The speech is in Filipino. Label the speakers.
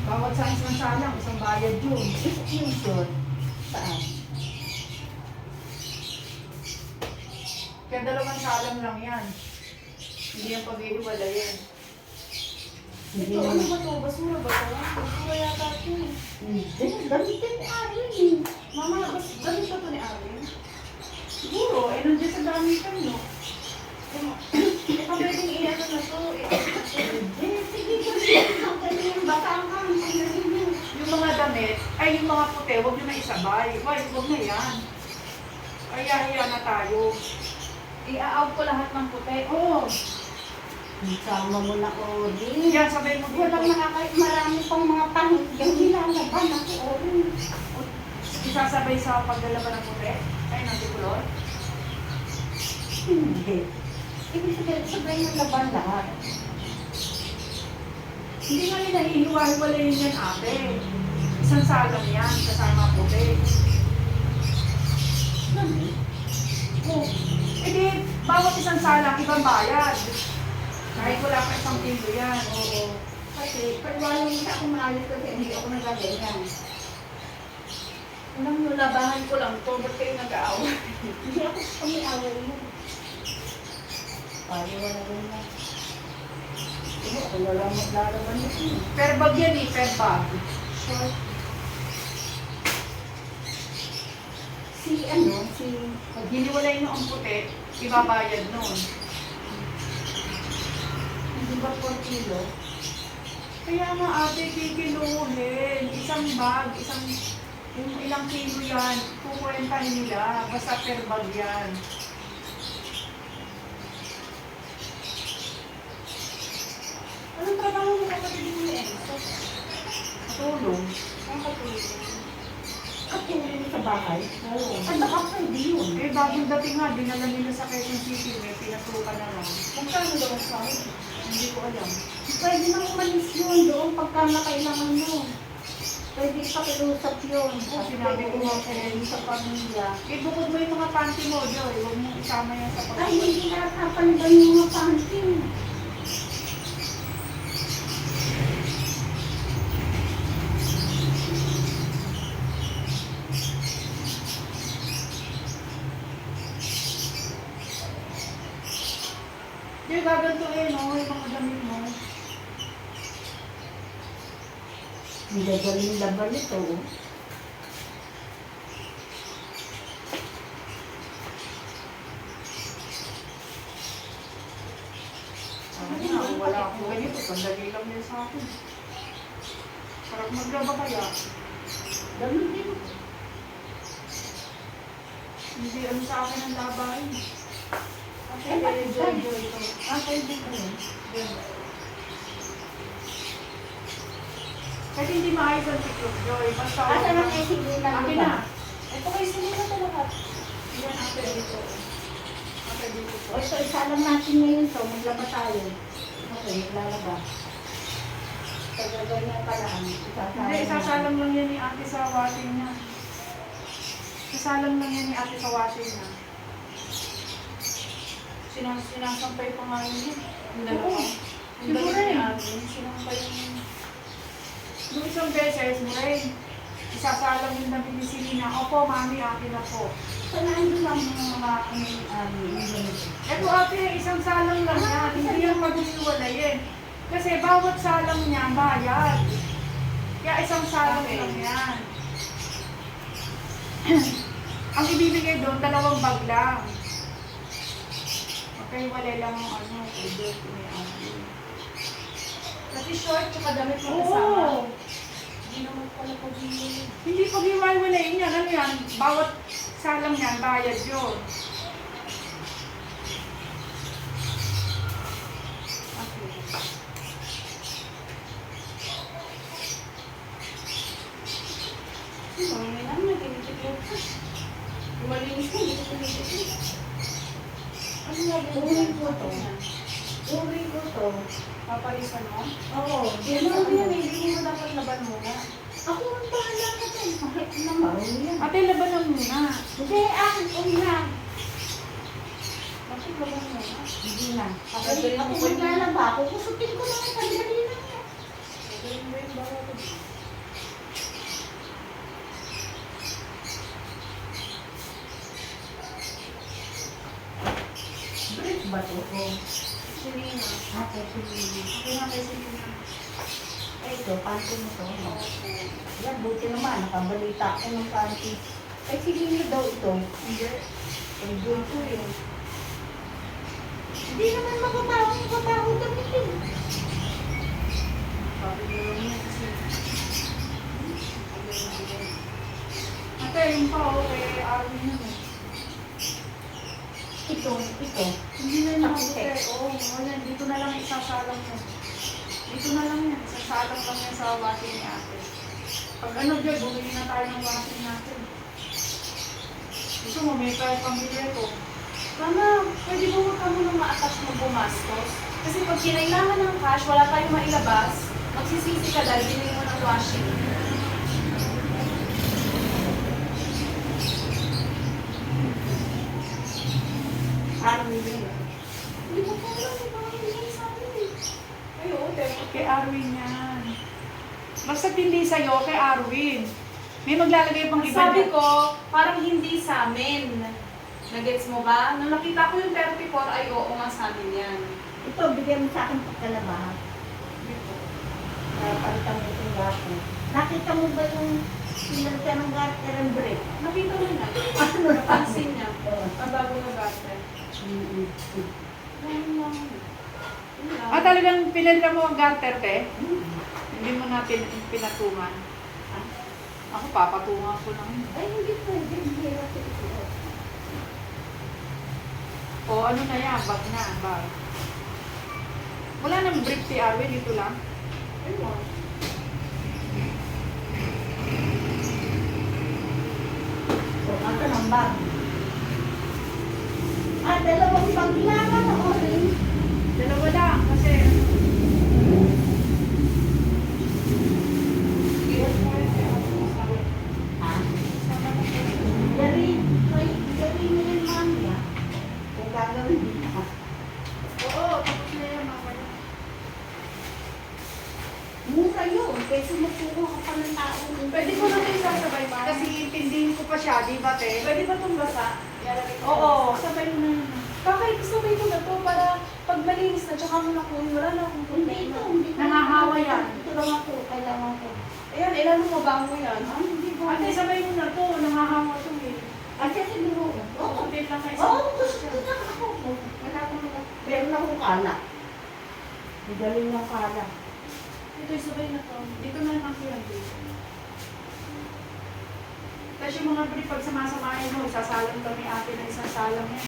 Speaker 1: Bawat size ng salang, isang bayad yun.
Speaker 2: Yung short. Saan?
Speaker 1: Kaya dalawang salang lang yan. Hindi yung paghihiwalayin.
Speaker 2: Hindi
Speaker 1: Ito,
Speaker 2: na.
Speaker 1: ano ba to? Basura ba to? Basura yata ito.
Speaker 2: Hindi. Gamitin ni Arwin.
Speaker 1: Mama, gamit ba to ni Arwin? Siguro, eh nandiyan sa damitan, no? Eh, pwedeng i-ano na to,
Speaker 2: Hindi. Sige, gamitin ang kanyang batangan.
Speaker 1: yung mga damit, ay yung mga puti, huwag nyo na isabay. Huwag na yan. Ay, hiya na tayo. I-out ko lahat ng puti. Oo.
Speaker 2: Sama mo na, Ori.
Speaker 1: Yan, sabay mo
Speaker 2: Walang
Speaker 1: dito.
Speaker 2: marami pang mga panigyang nilalaban ako, Ori.
Speaker 1: Isasabay sa paglalaban ng puti. Ay, nagtikulor.
Speaker 2: Hindi. Ibig sabihin, sabay ng laban lahat.
Speaker 1: Hindi nga nila hihiwa-hiwalayin yan, ate. Isang salang yan, kasama puti.
Speaker 2: Ganun.
Speaker 1: Oh, eh di, bawat isang salang, ibang bayad. Kahit wala pa isang kilo yan.
Speaker 2: Oo. Kasi, pag walang hindi ako maalis kasi hindi ako nagaganyan.
Speaker 1: Alam nyo, labahan ko lang to. Ba't kayo nag-aaway?
Speaker 2: Hindi ako umiaway mo. Paano wala ganyan? Hindi ako nalang maglalaban ito.
Speaker 1: Per bag yan eh, per bag.
Speaker 2: Short. Si
Speaker 1: Pag hiniwalay nyo ang puti, ibabayad nun.
Speaker 2: hindi ba 4 kilo?
Speaker 1: Kaya nga ate, kikiluhin. Isang bag, yung ilang kilo yan, kukwentahin nila. Basta per bag yan.
Speaker 2: Anong trabaho mo kapatid mo ni Enzo?
Speaker 1: Tulong.
Speaker 2: Ang katulong. Katulong sa bahay?
Speaker 1: Oo.
Speaker 2: Ay, baka pwede yun.
Speaker 1: Eh, bagong dating nga, dinala nila sa Quezon City, may pinatukan na lang.
Speaker 2: Magkano daw ang sahod?
Speaker 1: Hindi ko alam.
Speaker 2: Pwede nang umalis yun doon pagka nakailangan mo. Pwede ipakiusap yun. Kasi
Speaker 1: Sinabi ko nga po.
Speaker 2: sa pamilya.
Speaker 1: Eh, bukod mo yung mga panty mo, Joy. Huwag mo isama yan sa
Speaker 2: Ay, hindi nakakapaliban yung mga panty.
Speaker 1: Joy, gagantuin, no? Yung mga damit mo.
Speaker 2: Ang gagaling laban ito.
Speaker 1: Wala akong ganito. Sandali lang yan sa akin. Sarap maglaba kaya.
Speaker 2: Ganun din.
Speaker 1: Hindi ano sa akin ang labahin.
Speaker 2: Eh, bakit
Speaker 1: Joy,
Speaker 2: ganun?
Speaker 1: Joy, ito.
Speaker 2: Pwede ka yun.
Speaker 1: Kasi hindi maayos ang TikTok, Joy. Basta
Speaker 2: Asa na kayo sigilan mo
Speaker 1: akin
Speaker 2: ba?
Speaker 1: na.
Speaker 2: Ito kayo sigilan na lahat.
Speaker 1: Yan, ate, dito. Ate, dito po.
Speaker 2: O ito, isa lang natin ngayon to. Maglaba tayo. Okay, maglalaba. Pagkaganyan pa lang.
Speaker 1: Hindi, isasalang lang yan ni ate sa washing niya. Isasalang lang yan ni ate sa washing niya. Sinasampay pa nga yun yun. Yung dalawa. Yung dalawa ni ate, sinampay yung... Nung isang beses, Muray, isasalang yung damit ni Selena. Opo, mami, akin na po.
Speaker 2: Saan doon ang mga
Speaker 1: Eto ate, isang salang lang yan. Hindi yan maghihiwalayin. Kasi bawat salang niya, bayad. Kaya isang salang lang yan. Ang ibibigay doon, 2 bag lang. Magkahiwalay lang ang ano, pwede.
Speaker 2: Kasi short, tsaka damit mo kasama.
Speaker 1: Oo.
Speaker 2: Hindi naman pala pag-iwalay.
Speaker 1: Hindi pag-hiwalayin yan. Ano yan? Bawat salang yan, bayad yun.
Speaker 2: May naman, tinitipid ka. Malinis ka, hindi ko tinitipid. Ano nga ba? Uring ko to. Uring ko to.
Speaker 1: Papalisan mo?
Speaker 2: Oo.
Speaker 1: Yan mo yan, hindi mo dapat laban muna.
Speaker 2: Ako ang bahala ka dyan. Bakit naman? yan.
Speaker 1: Ate, laban lang muna.
Speaker 2: Hindi, una.
Speaker 1: Bakit laban muna?
Speaker 2: Hindi na.
Speaker 1: Papagaling
Speaker 2: Ako
Speaker 1: mo pa yun.
Speaker 2: maglalaba. Kukusutin ko lang ang kandali na yan.
Speaker 1: Gawin mo yung bawat.
Speaker 2: ba to? O,
Speaker 1: Selena.
Speaker 2: ate, sige.
Speaker 1: Okay na kay Selena.
Speaker 2: Ay, ito, panty mo to. No?
Speaker 1: Opo.
Speaker 2: Yan, buti naman, nakabalita ako ng panty. Ay, sige na daw ito.
Speaker 1: Hindi.
Speaker 2: Enjoy ko yun. Hindi naman makabaho damit yun.
Speaker 1: Sabi ko lang yun kasi. Ate, yung pa o kay Arvin yun eh.
Speaker 2: Ito.
Speaker 1: Hindi na yung mabuti. Oo, wala. Dito na lang isasalang mo. Dito na lang yan. Isasalang lang yan sa washing ni ate. Pag ano dyan, bumili na tayo ng washing natin. Gusto mo, may kaya pambili ko.
Speaker 3: Mama, pwede ba huwag ka munang ma-attach mo gumastos? Kasi pag kinailangan ng cash, wala tayong mailabas, magsisisi ka dahil binili mo ng washing.
Speaker 2: Army yun.
Speaker 3: Hindi mo pa alam, di ba hindi sa amin eh.
Speaker 1: Ay, oo, kay Arwin yan. Basta hindi sa'yo, kay Arwin. May maglalagay pang iba
Speaker 3: Sabi
Speaker 1: dyan.
Speaker 3: ko, parang hindi sa amin. Nagets mo ba? Nung nakita ko yung 34, ay oo nga sa amin yan.
Speaker 2: Ito, bigyan mo sa akin pagkalaba. Palitan mo itong gato. Nakita mo ba yung pinalitan ng garter and brake?
Speaker 3: Nakita mo na.
Speaker 2: Ano
Speaker 3: Napansin niya.
Speaker 2: Oo.
Speaker 3: Ang bago na battery. Ganun lang. Yun lang.
Speaker 1: Ah, talagang pinalitan mo ang garter, te? Hindi mo na pinatungan.
Speaker 2: Ah,
Speaker 1: Ako, papatungan ko lang yun.
Speaker 2: ay, hindi pwede. Hindi natin ito.
Speaker 1: O, ano na yan? Bag na, bag. Wala nang brief si Arwin, ito lang.
Speaker 3: Ayun.
Speaker 2: So, ito ng bag. Ah, dalawang bag lang na orange.
Speaker 1: Dalawa lang, kasi
Speaker 2: Ha? Dari, may dari mo yung mami, ha? Kung gagawin dito.
Speaker 1: oo, tapos na yan, mamaya.
Speaker 2: Mura yun, kaysa magkukuha ka pa ng tao.
Speaker 1: Pwede ko na rin sasabay pa. Kasi intindihin ko pa siya, di ba, te?
Speaker 3: Pwede ba itong basa? Ilalagay ko.
Speaker 1: Oo, sabay mo na yun.
Speaker 3: Kakay, sabay ko na to para pag malinis na, tsaka mo na kunin. Wala na akong
Speaker 2: Hindi ito,
Speaker 3: problema.
Speaker 2: hindi ko.
Speaker 1: Nangahawa yan.
Speaker 2: Ito lang ako, kailangan ko.
Speaker 3: Ayan, ilan mo ba mo yan?
Speaker 2: Ah, hindi ko.
Speaker 1: Ate, sabay mo na to. Nangahawa to eh.
Speaker 2: Ah, siya siguro. Oo.
Speaker 1: Kunti lang kayo.
Speaker 2: Oo, gusto na ako. Wala ko na. Meron akong kala. Magaling ng kala.
Speaker 1: Ito, sabay na to. Dito na lang yan dito. Tapos yung mga brief, pag samasamahin mo, sasalang kami ate na isang salang yan.